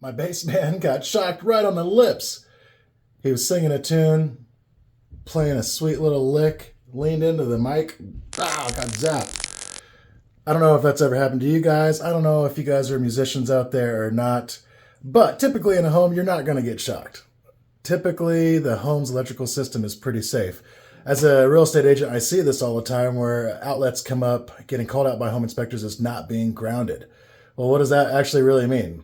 My bass man got shocked right on the lips. He was singing a tune, playing a sweet little lick, leaned into the mic, got zapped. I don't know if that's ever happened to you guys. I don't know if you guys are musicians out there or not. But typically in a home, you're not going to get shocked. Typically, the home's electrical system is pretty safe. As a real estate agent, I see this all the time where outlets come up getting called out by home inspectors as not being grounded. Well, what does that actually really mean?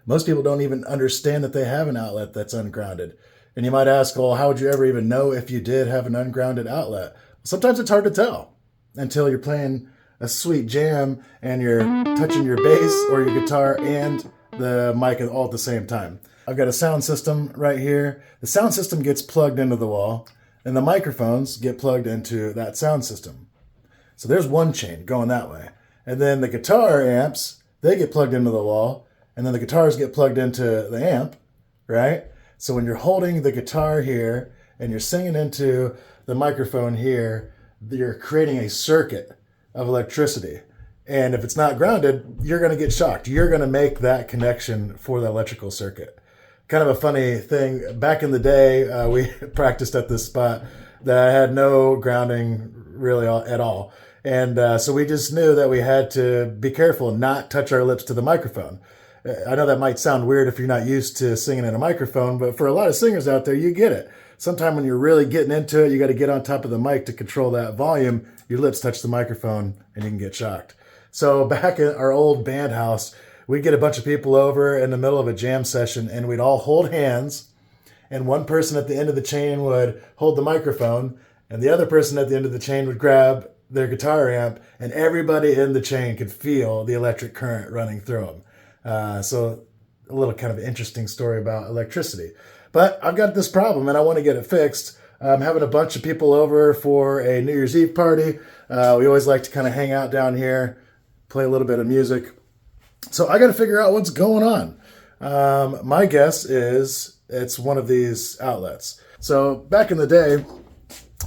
Most people don't even understand that they have an outlet that's ungrounded. And you might ask, well, how would you ever even know if you did have an ungrounded outlet? Sometimes it's hard to tell until you're playing a sweet jam and you're touching your bass or your guitar and the mic all at the same time. I've got a sound system right here. The sound system gets plugged into the wall, and the microphones get plugged into that sound system. So there's one chain going that way. And then the guitar amps, they get plugged into the wall, and then the guitars get plugged into the amp, right? So when you're holding the guitar here and you're singing into the microphone here, you're creating a circuit of electricity. And if it's not grounded, you're going to get shocked. You're going to make that connection for the electrical circuit. Kind of a funny thing. Back in the day, we practiced at this spot that had no grounding really at all. And so we just knew that we had to be careful and not touch our lips to the microphone. I know that might sound weird if you're not used to singing in a microphone, but for a lot of singers out there, you get it. Sometime when you're really getting into it, you got to get on top of the mic to control that volume. Your lips touch the microphone and you can get shocked. So back at our old band house, we'd get a bunch of people over in the middle of a jam session and we'd all hold hands, and one person at the end of the chain would hold the microphone and the other person at the end of the chain would grab their guitar amp, and everybody in the chain could feel the electric current running through them. So a little kind of interesting story about electricity. But I've got this problem and I want to get it fixed. I'm having a bunch of people over for a New Year's Eve party. We always like to kind of hang out down here, play a little bit of music. So I got to figure out what's going on. My guess is it's one of these outlets. So back in the day,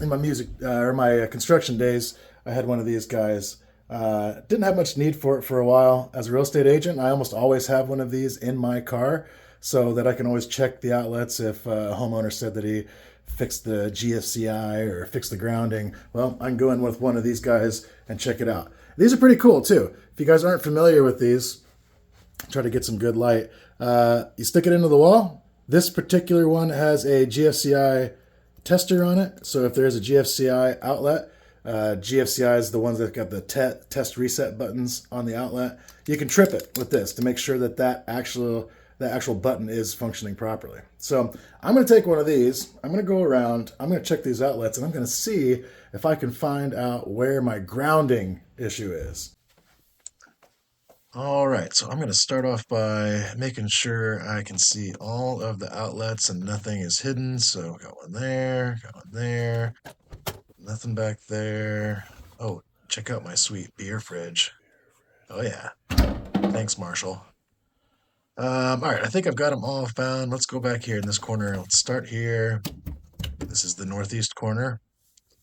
in my music or my construction days, I had one of these guys. Didn't have much need for it for a while. As a real estate agent, I almost always have one of these in my car so that I can always check the outlets if a homeowner said that he fixed the GFCI or fixed the grounding. Well, I can go in with one of these guys and check it out. These are pretty cool too. If you guys aren't familiar with these, try to get some good light. You stick it into the wall. This particular one has a GFCI tester on it. So if there's a GFCI outlet, GFCI is the ones that got the test reset buttons on the outlet. You can trip it with this to make sure that that actual button is functioning properly. So I'm going to take one of these. I'm going to go around. I'm going to check these outlets, and I'm going to see if I can find out where my grounding issue is. All right, so I'm going to start off by making sure I can see all of the outlets and nothing is hidden. So got one there, nothing back there. Oh, check out my sweet beer fridge. Oh yeah, thanks, Marshall. All right, I think I've got them all found. Let's go back here in this corner. Let's start here. This is the northeast corner,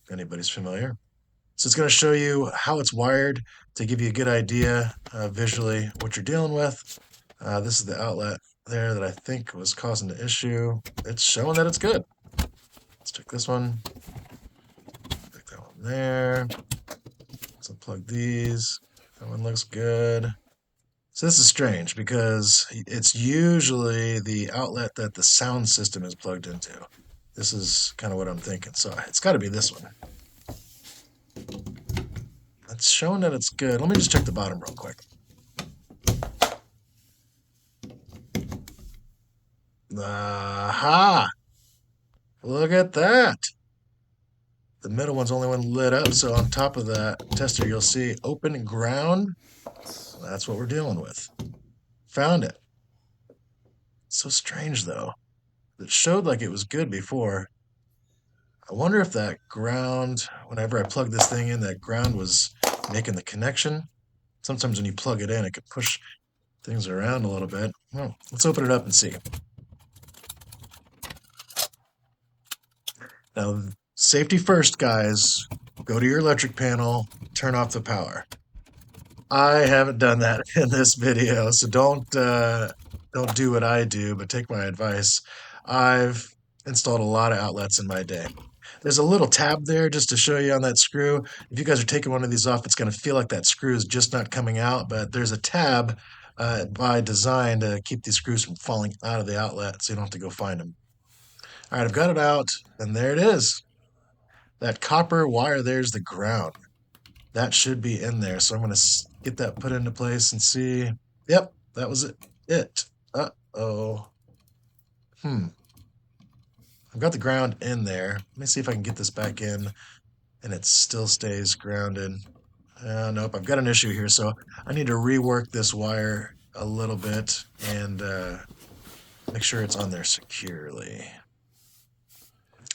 if anybody's familiar. So it's going to show you how it's wired to give you a good idea visually what you're dealing with. This is the outlet there that I think was causing the issue. It's showing that it's good. Let's check this one. Stick that one there. Let's unplug these. That one looks good. So this is strange because it's usually the outlet that the sound system is plugged into. This is kind of what I'm thinking. So it's got to be this one. It's showing that it's good. Let me just check the bottom real quick. Aha! Look at that. The middle one's only one lit up, so on top of that tester you'll see open ground. That's what we're dealing with. Found it. So strange though. It showed like it was good before. I wonder if that ground, whenever I plug this thing in, that ground was making the connection. Sometimes when you plug it in, it could push things around a little bit. Well, let's open it up and see. Now, safety first, guys. Go to your electric panel, turn off the power. I haven't done that in this video, so don't don't do what I do, but take my advice. I've installed a lot of outlets in my day. There's a little tab there just to show you on that screw. If you guys are taking one of these off, it's going to feel like that screw is just not coming out, but there's a tab by design to keep these screws from falling out of the outlet so you don't have to go find them. All right, I've got it out, and there it is. That copper wire there's the ground. That should be in there. So I'm going to get that put into place and see. Yep, that was it. Uh-oh. I've got the ground in there. Let me see if I can get this back in and it still stays grounded. Nope, I've got an issue here. So I need to rework this wire a little bit and make sure it's on there securely.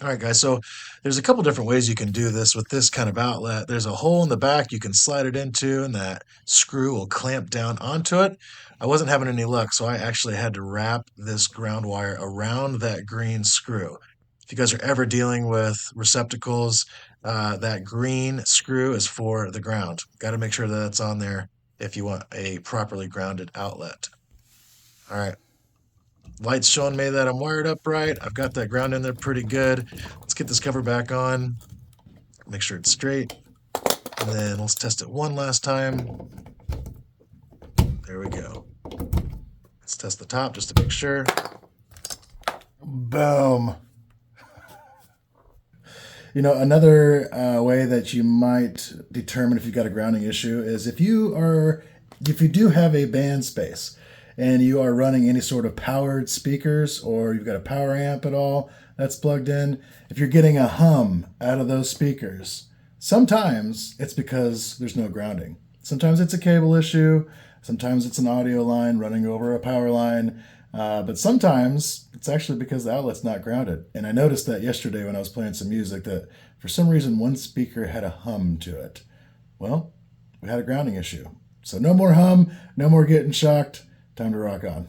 All right, guys, so there's a couple different ways you can do this with this kind of outlet. There's a hole in the back you can slide it into, and that screw will clamp down onto it. I wasn't having any luck, so I actually had to wrap this ground wire around that green screw. If you guys are ever dealing with receptacles, that green screw is for the ground. Got to make sure that that's on there if you want a properly grounded outlet. All right. Light's showing me that I'm wired up right. I've got that ground in there pretty good. Let's get this cover back on. Make sure it's straight. And then let's test it one last time. There we go. Let's test the top just to make sure. Boom. You know, another way that you might determine if you've got a grounding issue is if you do have a band space and you are running any sort of powered speakers or you've got a power amp at all that's plugged in, if you're getting a hum out of those speakers, sometimes it's because there's no grounding. Sometimes it's a cable issue. Sometimes it's an audio line running over a power line. But sometimes it's actually because the outlet's not grounded. And I noticed that yesterday when I was playing some music that for some reason one speaker had a hum to it. Well, we had a grounding issue. So no more hum, no more getting shocked. Time to rock on.